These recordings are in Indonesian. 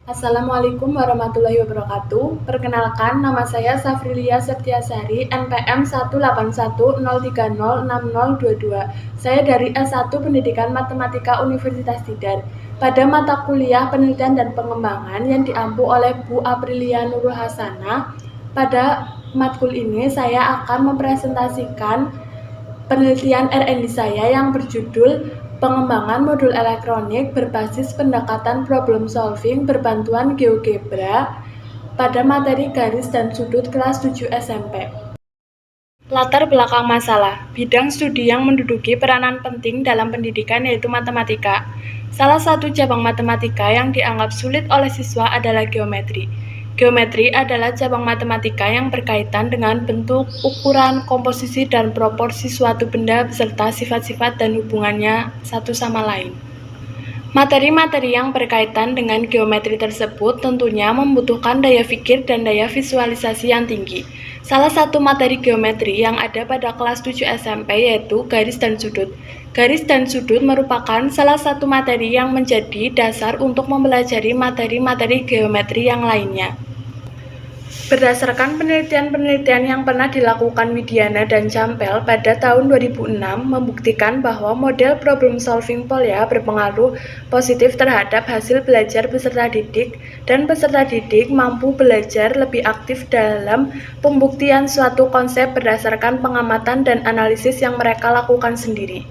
Assalamualaikum warahmatullahi wabarakatuh. Perkenalkan, nama saya Safrilia Septiasari, NPM 18103060022. Saya dari S1 Pendidikan Matematika Universitas Tidar. Pada mata kuliah penelitian dan pengembangan yang diampu oleh Bu Aprilia Nurul Hasanah, pada matkul ini saya akan mempresentasikan penelitian R&D saya yang berjudul Pengembangan Modul Elektronik berbasis pendekatan problem solving berbantuan GeoGebra pada materi garis dan sudut kelas 7 SMP. Latar belakang masalah, bidang studi yang menduduki peranan penting dalam pendidikan yaitu matematika. Salah satu cabang matematika yang dianggap sulit oleh siswa adalah geometri. Geometri adalah cabang matematika yang berkaitan dengan bentuk, ukuran, komposisi, dan proporsi suatu benda beserta sifat-sifat dan hubungannya satu sama lain. Materi-materi yang berkaitan dengan geometri tersebut tentunya membutuhkan daya pikir dan daya visualisasi yang tinggi. Salah satu materi geometri yang ada pada kelas 7 SMP yaitu garis dan sudut. Garis dan sudut merupakan salah satu materi yang menjadi dasar untuk mempelajari materi-materi geometri yang lainnya. Berdasarkan penelitian-penelitian yang pernah dilakukan Widiana dan Campbell pada tahun 2006 membuktikan bahwa model problem solving Polya berpengaruh positif terhadap hasil belajar peserta didik dan peserta didik mampu belajar lebih aktif dalam pembuktian suatu konsep berdasarkan pengamatan dan analisis yang mereka lakukan sendiri.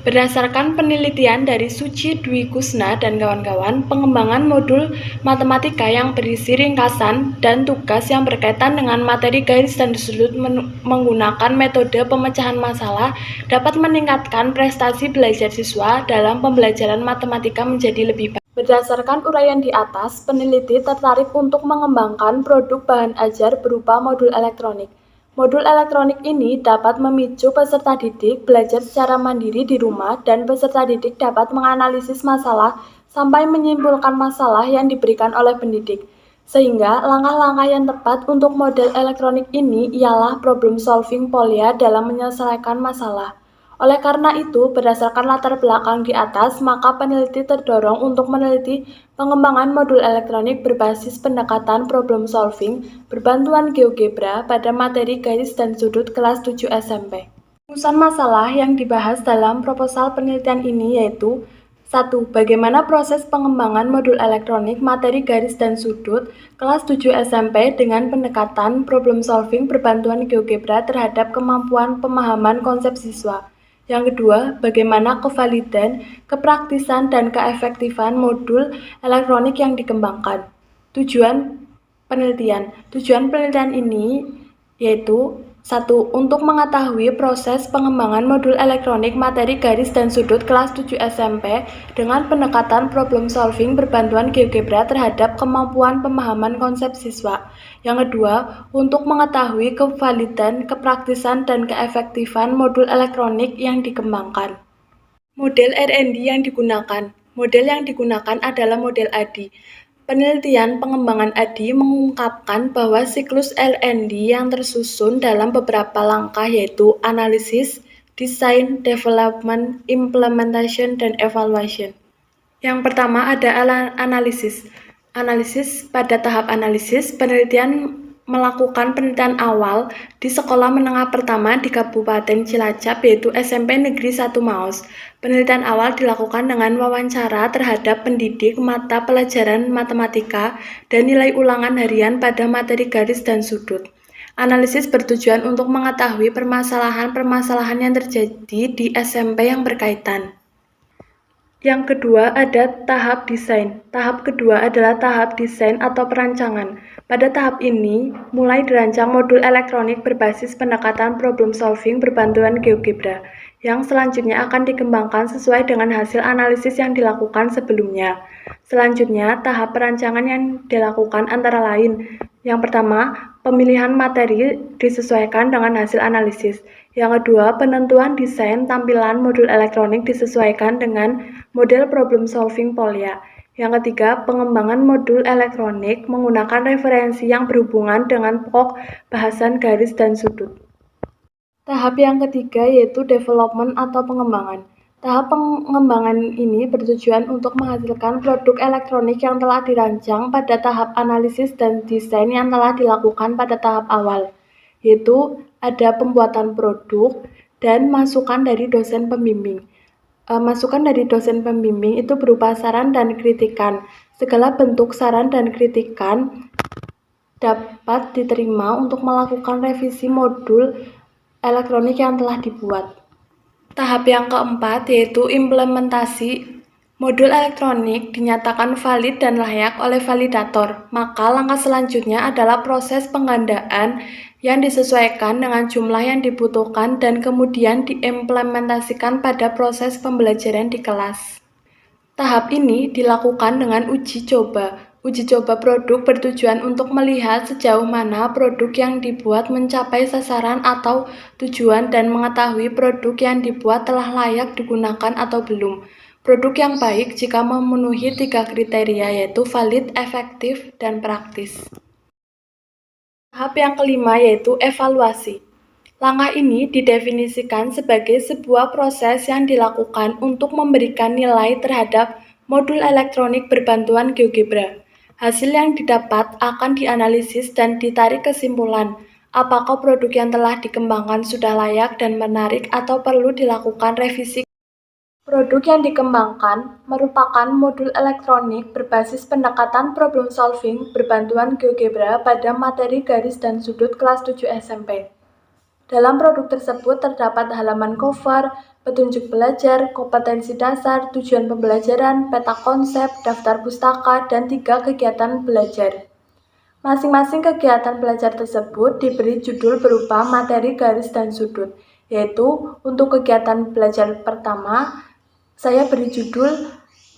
Berdasarkan penelitian dari Suci Dwi Kusna dan kawan-kawan, pengembangan modul matematika yang berisi ringkasan dan tugas yang berkaitan dengan materi garis dan sudut menggunakan metode pemecahan masalah dapat meningkatkan prestasi belajar siswa dalam pembelajaran matematika menjadi lebih baik. Berdasarkan uraian di atas, peneliti tertarik untuk mengembangkan produk bahan ajar berupa modul elektronik. Modul elektronik ini dapat memicu peserta didik belajar secara mandiri di rumah dan peserta didik dapat menganalisis masalah sampai menyimpulkan masalah yang diberikan oleh pendidik. Sehingga langkah-langkah yang tepat untuk model elektronik ini ialah problem solving Polya dalam menyelesaikan masalah. Oleh karena itu, berdasarkan latar belakang di atas, maka peneliti terdorong untuk meneliti pengembangan modul elektronik berbasis pendekatan problem solving berbantuan GeoGebra pada materi garis dan sudut kelas 7 SMP. Rumusan masalah yang dibahas dalam proposal penelitian ini yaitu 1. Bagaimana proses pengembangan modul elektronik materi garis dan sudut kelas 7 SMP dengan pendekatan problem solving berbantuan GeoGebra terhadap kemampuan pemahaman konsep siswa. Yang kedua, bagaimana kevalidan, kepraktisan, dan keefektifan modul elektronik yang dikembangkan. Tujuan penelitian ini yaitu 1. Untuk mengetahui proses pengembangan modul elektronik materi garis dan sudut kelas 7 SMP dengan pendekatan problem solving berbantuan GeoGebra terhadap kemampuan pemahaman konsep siswa. Yang kedua, untuk mengetahui kevalidan, kepraktisan, dan keefektifan modul elektronik yang dikembangkan. Model R&D yang digunakan. Model yang digunakan adalah model ADI. Penelitian pengembangan ADI mengungkapkan bahwa siklus R&D yang tersusun dalam beberapa langkah yaitu analisis, design, development, implementation, dan evaluation. Yang pertama ada analisis. Pada tahap analisis, penelitian melakukan penelitian awal di sekolah menengah pertama di Kabupaten Cilacap yaitu SMP Negeri 1 Maos. Penelitian awal dilakukan dengan wawancara terhadap pendidik mata pelajaran matematika dan nilai ulangan harian pada materi garis dan sudut. Analisis bertujuan untuk mengetahui permasalahan-permasalahan yang terjadi di SMP yang berkaitan. Yang kedua ada tahap desain. Tahap kedua adalah tahap desain atau perancangan. Pada tahap ini, mulai dirancang modul elektronik berbasis pendekatan problem solving berbantuan GeoGebra, yang selanjutnya akan dikembangkan sesuai dengan hasil analisis yang dilakukan sebelumnya. Selanjutnya, tahap perancangan yang dilakukan antara lain. Yang pertama, pemilihan materi disesuaikan dengan hasil analisis. Yang kedua, penentuan desain tampilan modul elektronik disesuaikan dengan model problem solving Polya. Yang ketiga, pengembangan modul elektronik menggunakan referensi yang berhubungan dengan pokok bahasan garis dan sudut. Tahap yang ketiga yaitu development atau pengembangan. Tahap pengembangan ini bertujuan untuk menghasilkan produk elektronik yang telah dirancang pada tahap analisis dan desain yang telah dilakukan pada tahap awal, yaitu ada pembuatan produk dan masukan dari dosen pembimbing. Masukan dari dosen pembimbing itu berupa saran dan kritikan. Segala bentuk saran dan kritikan dapat diterima untuk melakukan revisi modul elektronik yang telah dibuat. Tahap yang keempat yaitu implementasi. Modul elektronik dinyatakan valid dan layak oleh validator, maka langkah selanjutnya adalah proses penggandaan yang disesuaikan dengan jumlah yang dibutuhkan dan kemudian diimplementasikan pada proses pembelajaran di kelas. Tahap ini dilakukan dengan uji coba. Uji coba produk bertujuan untuk melihat sejauh mana produk yang dibuat mencapai sasaran atau tujuan dan mengetahui produk yang dibuat telah layak digunakan atau belum. Produk yang baik jika memenuhi 3 kriteria yaitu valid, efektif, dan praktis. Tahap yang kelima yaitu evaluasi. Langkah ini didefinisikan sebagai sebuah proses yang dilakukan untuk memberikan nilai terhadap modul elektronik berbantuan GeoGebra. Hasil yang didapat akan dianalisis dan ditarik kesimpulan, apakah produk yang telah dikembangkan sudah layak dan menarik atau perlu dilakukan revisi. Produk yang dikembangkan merupakan modul elektronik berbasis pendekatan problem solving berbantuan GeoGebra pada materi garis dan sudut kelas 7 SMP. Dalam produk tersebut terdapat halaman cover, petunjuk belajar, kompetensi dasar, tujuan pembelajaran, peta konsep, daftar pustaka, dan 3 kegiatan belajar. Masing-masing kegiatan belajar tersebut diberi judul berupa materi garis dan sudut, yaitu untuk kegiatan belajar pertama, saya beri judul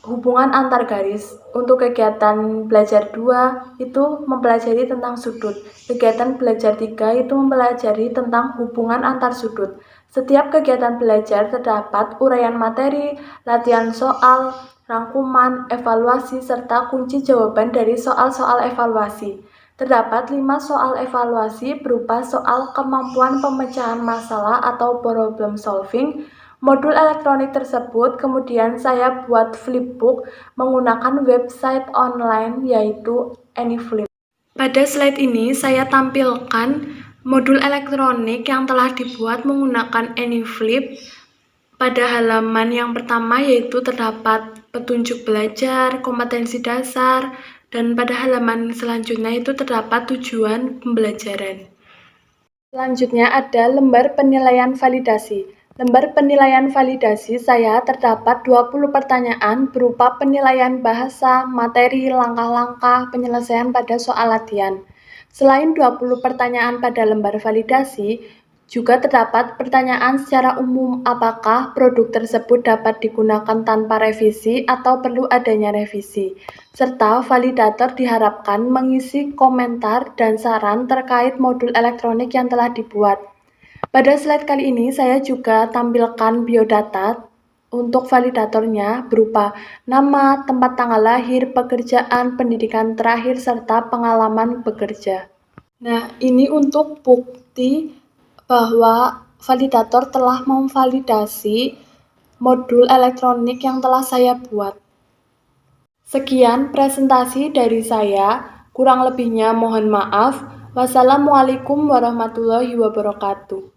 hubungan antar garis. Untuk kegiatan belajar 2 itu mempelajari tentang sudut. Kegiatan belajar 3 itu mempelajari tentang hubungan antar sudut. Setiap kegiatan belajar terdapat uraian materi, latihan soal, rangkuman, evaluasi, serta kunci jawaban dari soal-soal evaluasi. Terdapat 5 soal evaluasi berupa soal kemampuan pemecahan masalah atau problem solving. Modul elektronik tersebut kemudian saya buat flipbook menggunakan website online yaitu AnyFlip. Pada slide ini saya tampilkan modul elektronik yang telah dibuat menggunakan AnyFlip. Pada halaman yang pertama yaitu terdapat petunjuk belajar, kompetensi dasar, dan pada halaman selanjutnya itu terdapat tujuan pembelajaran. Selanjutnya ada lembar penilaian validasi. Lembar penilaian validasi saya terdapat 20 pertanyaan berupa penilaian bahasa, materi, langkah-langkah, penyelesaian pada soal latihan. Selain 20 pertanyaan pada lembar validasi, juga terdapat pertanyaan secara umum apakah produk tersebut dapat digunakan tanpa revisi atau perlu adanya revisi, serta validator diharapkan mengisi komentar dan saran terkait modul elektronik yang telah dibuat. Pada slide kali ini saya juga tampilkan biodata untuk validatornya berupa nama, tempat tanggal lahir, pekerjaan, pendidikan terakhir, serta pengalaman bekerja. Nah, ini untuk bukti bahwa validator telah memvalidasi modul elektronik yang telah saya buat. Sekian presentasi dari saya, kurang lebihnya mohon maaf. Wassalamualaikum warahmatullahi wabarakatuh.